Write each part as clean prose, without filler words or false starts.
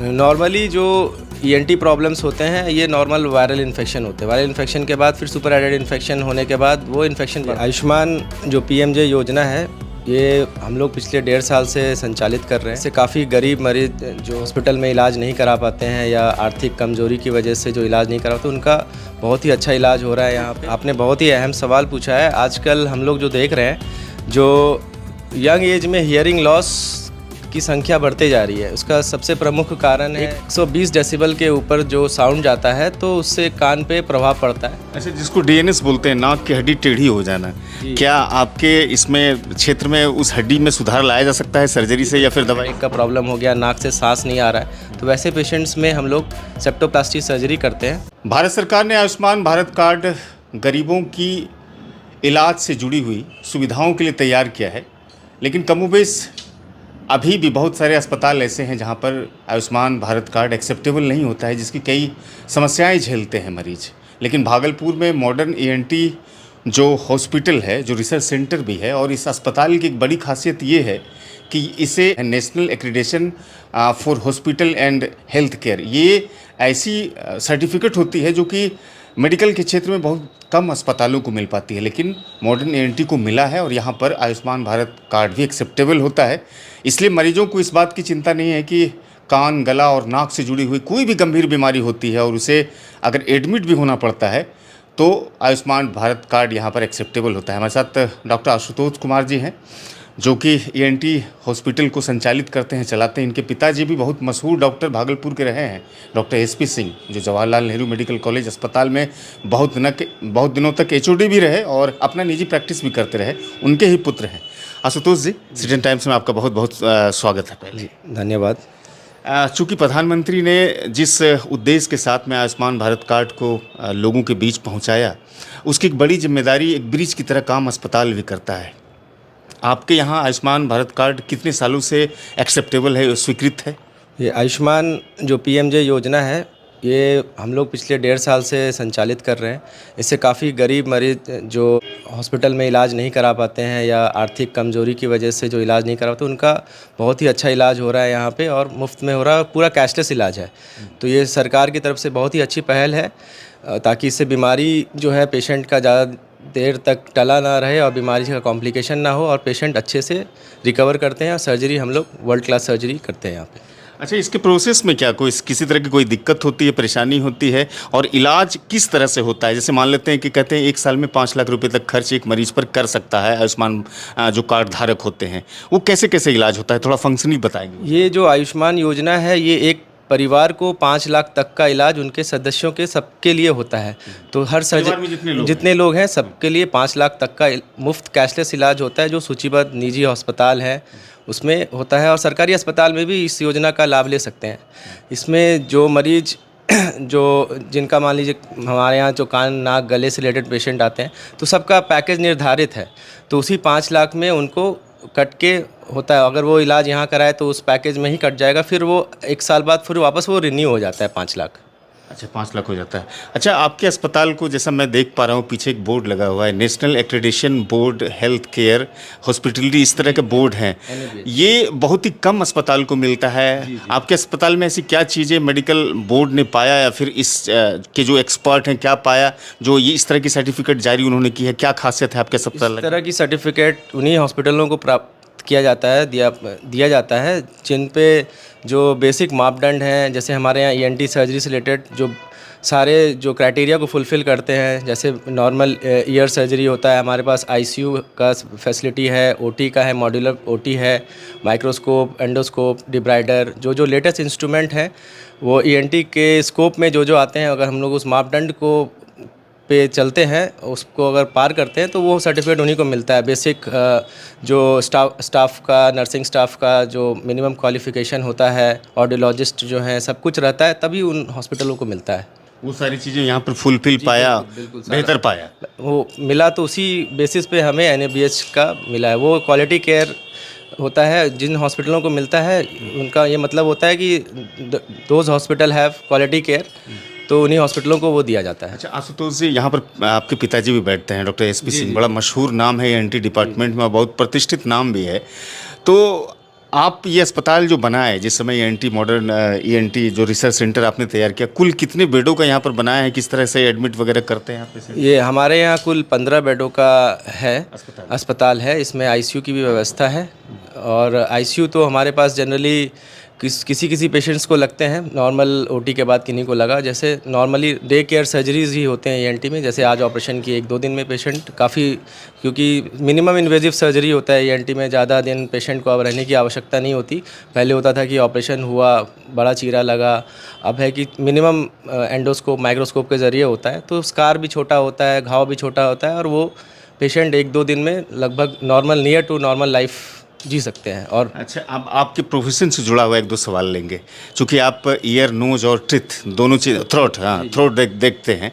Normally जो ENT problems होते हैं ये नॉर्मल वायरल इन्फेक्शन होते हैं। वायरल इन्फेक्शन के बाद फिर सुपर एडेड इन्फेक्शन होने के बाद वो इन्फेक्शन आयुष्मान जो पीएमजे योजना है ये हम लोग पिछले 1.5 साल से संचालित कर रहे हैं। इससे काफ़ी गरीब मरीज जो हॉस्पिटल में इलाज नहीं करा पाते हैं या आर्थिक कमजोरी की वजह से जो इलाज नहीं करा पाते उनका बहुत ही अच्छा इलाज हो रहा है यहाँ पे। आपने बहुत ही अहम सवाल पूछा है। आजकल हम लोग जो देख रहे हैं जो यंग एज में हियरिंग लॉस की संख्या बढ़ते जा रही है, उसका सबसे प्रमुख कारण है 120 डेसिबल के ऊपर जो साउंड जाता है तो उससे कान पे प्रभाव पड़ता है। अच्छा, जिसको डीएनएस बोलते हैं, नाक की हड्डी टेढ़ी हो जाना, क्या आपके इसमें क्षेत्र में उस हड्डी में सुधार लाया जा सकता है सर्जरी से या फिर दवाई का प्रॉब्लम हो गया, नाक से सांस नहीं आ रहा है, तो वैसे पेशेंट्स में हम लोग सेप्टोप्लास्टी सर्जरी करते हैं। भारत सरकार ने आयुष्मान भारत कार्ड गरीबों की इलाज से जुड़ी हुई सुविधाओं के लिए तैयार किया है, लेकिन कमोबेश अभी भी बहुत सारे अस्पताल ऐसे हैं जहां पर आयुष्मान भारत कार्ड एक्सेप्टेबल नहीं होता है, जिसकी कई समस्याएं झेलते हैं मरीज। लेकिन भागलपुर में मॉडर्न ईएनटी जो हॉस्पिटल है, जो रिसर्च सेंटर भी है, और इस अस्पताल की एक बड़ी खासियत ये है कि इसे national accreditation for hospital and health care, ये ऐसी सर्टिफिकेट होती है जो कि मेडिकल के क्षेत्र में बहुत कम अस्पतालों को मिल पाती है, लेकिन मॉडर्न ईएनटी को मिला है और यहाँ पर आयुष्मान भारत कार्ड भी एक्सेप्टेबल होता है। इसलिए मरीजों को इस बात की चिंता नहीं है कि कान, गला और नाक से जुड़ी हुई कोई भी गंभीर बीमारी होती है और उसे अगर एडमिट भी होना पड़ता है तो आयुष्मान भारत कार्ड यहाँ पर एक्सेप्टेबल होता है। हमारे साथ डॉक्टर आशुतोष कुमार जी हैं जो कि ईएनटी हॉस्पिटल को संचालित करते हैं, चलाते हैं। इनके पिताजी भी बहुत मशहूर डॉक्टर भागलपुर के रहे हैं, डॉक्टर एसपी सिंह, जो जवाहरलाल नेहरू मेडिकल कॉलेज अस्पताल में बहुत दिनों तक एचओडी भी रहे और अपना निजी प्रैक्टिस भी करते रहे। उनके ही पुत्र हैं। आशुतोष जी, सिटीजन टाइम्स में आपका बहुत बहुत स्वागत है। पहले धन्यवाद। चूँकि प्रधानमंत्री ने जिस उद्देश्य के साथ में आयुष्मान भारत कार्ड को लोगों के बीच पहुँचाया, उसकी एक बड़ी जिम्मेदारी एक ब्रिज की तरह काम अस्पताल भी करता है। आपके यहाँ आयुष्मान भारत कार्ड कितने सालों से एक्सेप्टेबल है, स्वीकृत है? ये आयुष्मान जो पीएमजे योजना है ये हम लोग पिछले 1.5 साल से संचालित कर रहे हैं। इससे काफ़ी गरीब मरीज जो हॉस्पिटल में इलाज नहीं करा पाते हैं या आर्थिक कमजोरी की वजह से जो इलाज नहीं करा पाते उनका बहुत ही अच्छा इलाज हो रहा है यहाँ पे, और मुफ्त में हो रहा है, पूरा कैशलेस इलाज है। तो ये सरकार की तरफ से बहुत ही अच्छी पहल है ताकि इससे बीमारी जो है पेशेंट का ज़्यादा देर तक टला ना रहे और बीमारी का कॉम्प्लिकेशन ना हो और पेशेंट अच्छे से रिकवर करते हैं। और सर्जरी हम लोग वर्ल्ड क्लास सर्जरी करते हैं यहाँ पे। अच्छा, इसके प्रोसेस में क्या किसी तरह की कोई दिक्कत होती है, परेशानी होती है, और इलाज किस तरह से होता है? जैसे मान लेते हैं कि कहते हैं 1 साल में 5 लाख रुपए तक खर्च एक मरीज पर कर सकता है आयुष्मान जो कार्ड धारक होते हैं, वो कैसे कैसे इलाज होता है, थोड़ा फंक्शनली बताएंगे? ये जो आयुष्मान योजना है ये एक परिवार को 5 लाख तक का इलाज उनके सदस्यों के सबके लिए होता है। तो हर जितने लोग हैं सबके लिए 5 लाख तक का मुफ्त कैशलेस इलाज होता है, जो सूचीबद्ध निजी अस्पताल हैं उसमें होता है, और सरकारी अस्पताल में भी इस योजना का लाभ ले सकते हैं। इसमें जो मरीज जिनका मान लीजिए हमारे यहाँ जो कान, नाक, गले से रिलेटेड पेशेंट आते हैं तो सबका पैकेज निर्धारित है, तो उसी 5 लाख में उनको कट के होता है। अगर वो इलाज यहाँ कराए तो उस पैकेज में ही कट जाएगा, फिर वो 1 साल बाद फिर वापस वो रिन्यू हो जाता है 5 लाख। अच्छा, 5 लाख हो जाता है। अच्छा, आपके अस्पताल को जैसा मैं देख पा रहा हूँ पीछे एक बोर्ड लगा हुआ है, national accreditation board health care hospitality, इस तरह के बोर्ड हैं। ये बहुत ही कम अस्पताल को मिलता है। जी। आपके अस्पताल में ऐसी क्या चीज़ें मेडिकल बोर्ड ने पाया या फिर इस के जो एक्सपर्ट हैं क्या पाया जो ये इस तरह की सर्टिफिकेट जारी उन्होंने की है? क्या खासियत है आपके अस्पताल? इस तरह की सर्टिफिकेट उन्हीं हॉस्पिटलों को प्राप्त किया जाता है, दिया जाता है जिन पे जो बेसिक मापदंड हैं। जैसे हमारे यहाँ ईएनटी सर्जरी से रिलेटेड जो सारे जो क्राइटेरिया को फुलफ़िल करते हैं, जैसे नॉर्मल ईयर सर्जरी होता है, हमारे पास आईसीयू का फैसिलिटी है, ओटी का है, मॉड्यूलर ओटी है, माइक्रोस्कोप, एंडोस्कोप, डिब्राइडर, जो लेटेस्ट इंस्ट्रूमेंट हैं वो ईएनटी के स्कोप में जो आते हैं, अगर हम लोग उस मापदंड को पे चलते हैं, उसको अगर पार करते हैं तो वो सर्टिफिकेट उन्हीं को मिलता है। बेसिक जो स्टाफ का, नर्सिंग स्टाफ का जो मिनिमम क्वालिफ़िकेशन होता है, ऑडियोलॉजिस्ट जो हैं, सब कुछ रहता है, तभी उन हॉस्पिटलों को मिलता है। वो सारी चीज़ें यहाँ पर फुलफिल पाया, बेहतर पाया, वो मिला, तो उसी बेसिस पे हमें एनएबीएच का मिला है। वो क्वालिटी केयर होता है जिन हॉस्पिटलों को मिलता है, उनका ये मतलब होता है कि those hospital have quality care, तो उन्हीं हॉस्पिटलों को वो दिया जाता है। अच्छा आशुतोष जी, यहाँ पर आपके पिताजी भी बैठते हैं, डॉक्टर एसपी सिंह, बड़ा मशहूर नाम है एनटी डिपार्टमेंट में, बहुत प्रतिष्ठित नाम भी है। तो आप ये अस्पताल जो बना है, जिस समय ईएनटी मॉडर्न ईएनटी जो रिसर्च सेंटर आपने तैयार किया, कुल कितने बेडों का यहाँ पर बनाया है? किस तरह से एडमिट वगैरह करते हैं आप पेशेंट? ये हमारे यहाँ कुल 15 बेडों का है अस्पताल है। इसमें आईसीयू की भी व्यवस्था है, और आईसीयू तो हमारे पास जनरली किसी पेशेंट्स को लगते हैं, नॉर्मल ओटी के बाद किन्हीं को लगा। जैसे नॉर्मली डे केयर सर्जरीज ही होते हैं ईएनटी में, जैसे आज ऑपरेशन किए 1-2 दिन में पेशेंट काफ़ी, क्योंकि मिनिमम इन्वेजिव सर्जरी होता है ईएनटी में, ज़्यादा दिन पेशेंट को अब रहने की आवश्यकता नहीं होती। पहले होता था कि ऑपरेशन हुआ, बड़ा चीरा लगा, अब है कि मिनिमम एंडोस्कोप माइक्रोस्कोप के ज़रिए होता है, तो स्कार भी छोटा होता है, घाव भी छोटा होता है, और वो पेशेंट 1-2 दिन में लगभग normal, near to normal life जी सकते हैं। और अच्छा, अब आपके प्रोफेशन से जुड़ा हुआ 1-2 सवाल लेंगे, क्योंकि आप ईयर, नोज और टिथ दोनों चीज़, थ्रोट, हाँ थ्रोट देखते हैं।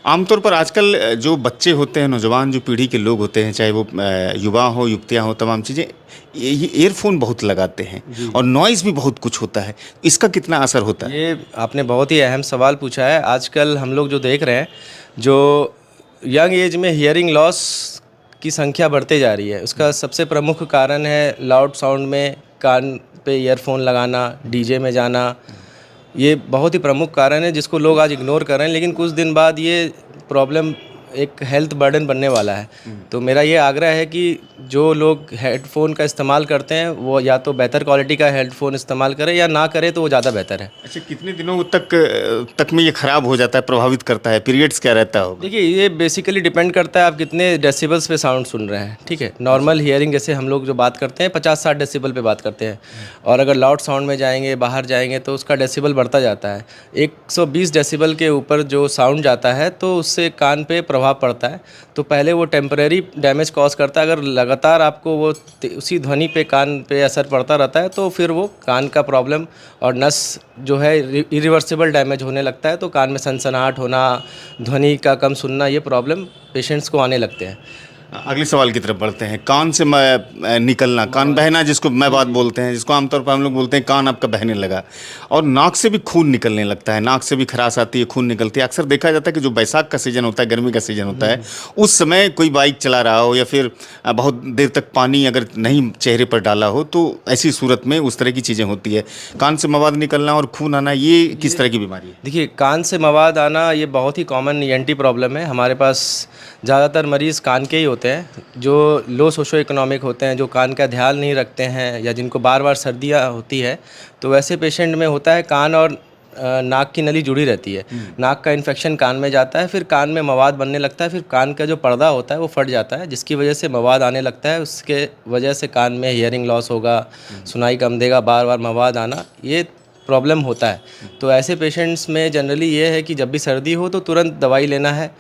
आमतौर पर आजकल जो बच्चे होते हैं, नौजवान जो पीढ़ी के लोग होते हैं, चाहे वो युवा हो, युवतियाँ हो, तमाम चीज़ें ये ईयरफोन बहुत लगाते हैं, और नॉइज़ भी बहुत कुछ होता है। इसका कितना असर होता है? ये आपने बहुत ही अहम सवाल पूछा है। आजकल हम लोग जो देख रहे हैं, जो यंग एज में हियरिंग लॉस की संख्या बढ़ते जा रही है, उसका सबसे प्रमुख कारण है लाउड साउंड में कान पे ईयरफोन लगाना, डीजे में जाना। ये बहुत ही प्रमुख कारण है जिसको लोग आज इग्नोर कर रहे हैं, लेकिन कुछ दिन बाद ये प्रॉब्लम एक हेल्थ बर्डन बनने वाला है। तो मेरा ये आग्रह है कि जो लोग हेडफोन का इस्तेमाल करते हैं वो या तो बेहतर क्वालिटी का हेडफोन इस्तेमाल करें, या ना करें तो वो ज़्यादा बेहतर है। अच्छा, कितने दिनों तक में ये ख़राब हो जाता है, प्रभावित करता है? पीरियड्स क्या रहता होगा? देखिए, ये बेसिकली डिपेंड करता है आप कितने डेसिबल्स पे साउंड सुन रहे हैं। ठीक है, नॉर्मल हियरिंग जैसे हम लोग जो बात करते हैं 50-60 डेसिबल पे बात करते हैं, और अगर लाउड साउंड में जाएंगे, बाहर जाएंगे, तो उसका डेसिबल बढ़ता जाता है। 120 डेसिबल के ऊपर जो साउंड जाता है तो उससे कान पे प्रभाव पड़ता है। तो पहले वो टेम्परेरी डैमेज कॉज करता है, अगर लगातार आपको वो उसी ध्वनि पे कान पे असर पड़ता रहता है तो फिर वो कान का प्रॉब्लम और नस जो है इरिवर्सिबल डैमेज होने लगता है। तो कान में सनसनाहट होना, ध्वनि का कम सुनना, ये प्रॉब्लम पेशेंट्स को आने लगते हैं। अगले सवाल की तरफ बढ़ते हैं। कान से निकलना, कान बहना, जिसको मैं बात बोलते हैं, जिसको आमतौर पर हम लोग बोलते हैं कान आपका बहने लगा, और नाक से भी खून निकलने लगता है, नाक से भी खराश आती है, खून निकलती है। अक्सर देखा जाता है कि जो बैसाख का सीज़न होता है, गर्मी का सीज़न होता है, उस समय कोई बाइक चला रहा हो या फिर बहुत देर तक पानी अगर नहीं चेहरे पर डाला हो, तो ऐसी सूरत में उस तरह की चीज़ें होती है। कान से मवाद निकलना और खून आना, ये किस तरह की बीमारी है? देखिए, कान से मवाद आना ये बहुत ही कॉमन ईएनटी प्रॉब्लम है। हमारे पास ज़्यादातर मरीज़ कान के ही होते हैं, जो लो सोशो इकोनॉमिक होते हैं, जो कान का ध्यान नहीं रखते हैं, या जिनको बार बार सर्दियाँ होती है। तो वैसे पेशेंट में होता है कान और नाक की नली जुड़ी रहती है, नाक का इन्फेक्शन कान में जाता है, फिर कान में मवाद बनने लगता है, फिर कान का जो पर्दा होता है वो फट जाता है, जिसकी वजह से मवाद आने लगता है। उसके वजह से कान में हियरिंग लॉस होगा, सुनाई कम देगा, बार बार मवाद आना, ये प्रॉब्लम होता है। तो ऐसे पेशेंट्स में जनरली ये है कि जब भी सर्दी हो तो तुरंत दवाई लेना है,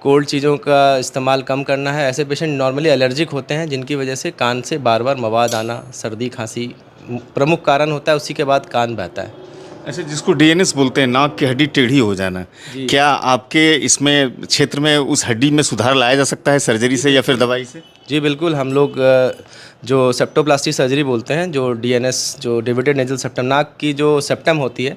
कोल्ड चीज़ों का इस्तेमाल कम करना है। ऐसे पेशेंट नॉर्मली एलर्जिक होते हैं, जिनकी वजह से कान से बार बार मवाद आना, सर्दी खांसी प्रमुख कारण होता है, उसी के बाद कान बहता है। अच्छा, जिसको डीएनएस बोलते हैं, नाक की हड्डी टेढ़ी हो जाना, क्या आपके इसमें क्षेत्र में उस हड्डी में सुधार लाया जा सकता है सर्जरी से या फिर दवाई से? जी बिल्कुल, हम लोग जो सेप्टोप्लास्टी सर्जरी बोलते हैं, जो डीएनएस, जो डिविडेड नेजल सेप्टम, नाक की जो सेप्टम होती है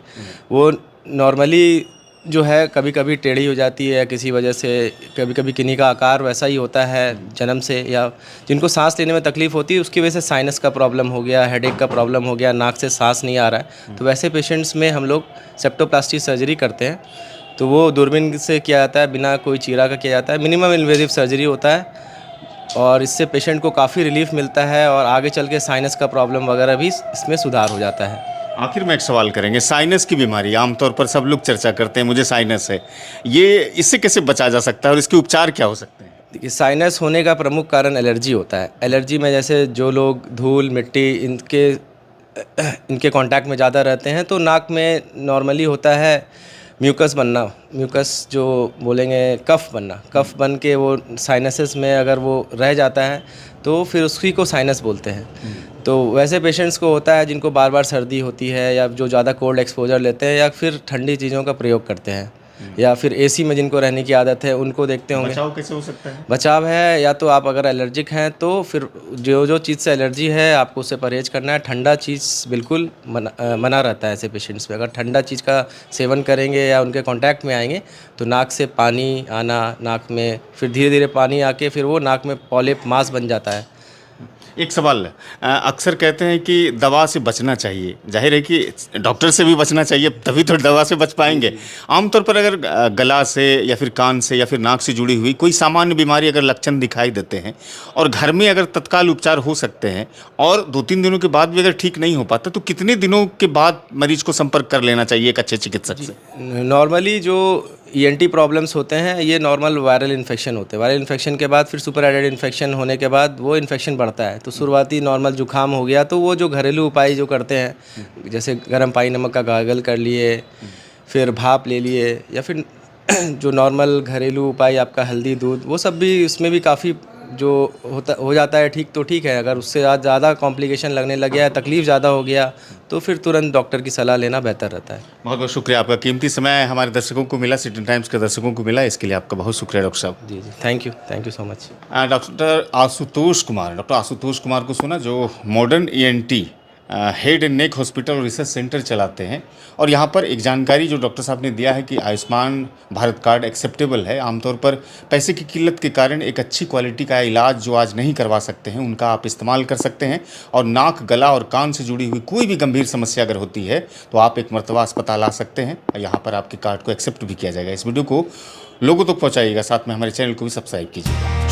वो नॉर्मली जो है कभी कभी टेढ़ी हो जाती है, किसी वजह से कभी कभी किन्हीं का आकार वैसा ही होता है जन्म से, या जिनको सांस लेने में तकलीफ़ होती है उसकी वजह से साइनस का प्रॉब्लम हो गया, हेडेक का प्रॉब्लम हो गया, नाक से सांस नहीं आ रहा है, तो वैसे पेशेंट्स में हम लोग सेप्टोप्लास्टी सर्जरी करते हैं। तो वो दूरबीन से किया जाता है, बिना कोई चीरा का किया जाता है, मिनिमम इन्वेजिव सर्जरी होता है, और इससे पेशेंट को काफ़ी रिलीफ मिलता है, और आगे चल के साइनस का प्रॉब्लम वगैरह भी इसमें सुधार हो जाता है। आखिर में एक सवाल करेंगे, साइनस की बीमारी आमतौर पर सब लोग चर्चा करते हैं, मुझे साइनस है, ये इससे कैसे बचा जा सकता है और इसके उपचार क्या हो सकते हैं? देखिए, साइनस होने का प्रमुख कारण एलर्जी होता है। एलर्जी में जैसे जो लोग धूल, मिट्टी, इनके कांटेक्ट में ज़्यादा रहते हैं, तो नाक में नॉर्मली होता है म्यूकस बनना, म्यूकस जो बोलेंगे कफ बनना, कफ बन के वो साइनसेस में अगर वो रह जाता है तो फिर उसी को साइनस बोलते हैं। तो वैसे पेशेंट्स को होता है जिनको बार बार सर्दी होती है, या जो ज़्यादा कोल्ड एक्सपोजर लेते हैं, या फिर ठंडी चीज़ों का प्रयोग करते हैं, या फिर एसी में जिनको रहने की आदत है, उनको देखते होंगे। बचाव कैसे हो सकता है? बचाव है, या तो आप अगर एलर्जिक हैं तो फिर जो चीज़ से एलर्जी है आपको उससे परहेज़ करना है। ठंडा चीज़ बिल्कुल मना रहता है ऐसे पेशेंट्स में। अगर ठंडा चीज़ का सेवन करेंगे या उनके कांटेक्ट में आएंगे तो नाक से पानी आना, नाक में फिर धीरे धीरे पानी आके फिर वो नाक में पॉलिप मास बन जाता है। एक सवाल अक्सर कहते हैं कि दवा से बचना चाहिए, जाहिर है कि डॉक्टर से भी बचना चाहिए, तभी तो दवा से बच पाएंगे। आमतौर पर अगर गला से या फिर कान से या फिर नाक से जुड़ी हुई कोई सामान्य बीमारी अगर लक्षण दिखाई देते हैं और घर में अगर तत्काल उपचार हो सकते हैं और 2-3 दिनों के बाद भी अगर ठीक नहीं हो पाता, तो कितने दिनों के बाद मरीज को संपर्क कर लेना चाहिए एक अच्छे चिकित्सक से? नॉर्मली जो ईएनटी प्रॉब्लम्स होते हैं ये नॉर्मल वायरल इन्फेक्शन होते हैं। वायरल इन्फेक्शन के बाद फिर सुपर एडेड इन्फेक्शन होने के बाद वो इन्फेक्शन बढ़ता है। तो शुरुआती नॉर्मल जुकाम हो गया तो वो जो घरेलू उपाय जो करते हैं, जैसे गर्म पानी नमक का गार्गल कर लिए, फिर भाप ले लिए, या फिर जो नॉर्मल घरेलू उपाय आपका हल्दी दूध, वो सब भी उसमें भी काफ़ी जो हो जाता है ठीक तो ठीक है। अगर उससे ज़्यादा कॉम्प्लिकेशन लगने लग गया, तकलीफ़ ज़्यादा हो गया, तो फिर तुरंत डॉक्टर की सलाह लेना बेहतर रहता है। बहुत बहुत शुक्रिया, आपका कीमती समय हमारे दर्शकों को मिला, सिटी टाइम्स के दर्शकों को मिला, इसके लिए आपका बहुत शुक्रिया डॉक्टर साहब। जी thank you so much. Doctor Ashutosh Kumar को सुना, जो modern ENT head and neck hospital और रिसर्च सेंटर चलाते हैं। और यहाँ पर एक जानकारी जो डॉक्टर साहब ने दिया है कि आयुष्मान भारत कार्ड एक्सेप्टेबल है। आमतौर पर पैसे की किल्लत के कारण एक अच्छी क्वालिटी का इलाज जो आज नहीं करवा सकते हैं, उनका आप इस्तेमाल कर सकते हैं। और नाक, गला और कान से जुड़ी हुई कोई भी गंभीर समस्या अगर होती है तो आप एक मरतबा अस्पताल आ सकते हैं और यहाँ पर आपके कार्ड को एक्सेप्ट भी किया जाएगा। इस वीडियो को लोगों तक पहुँचाइएगा, साथ में हमारे चैनल को भी सब्सक्राइब कीजिएगा।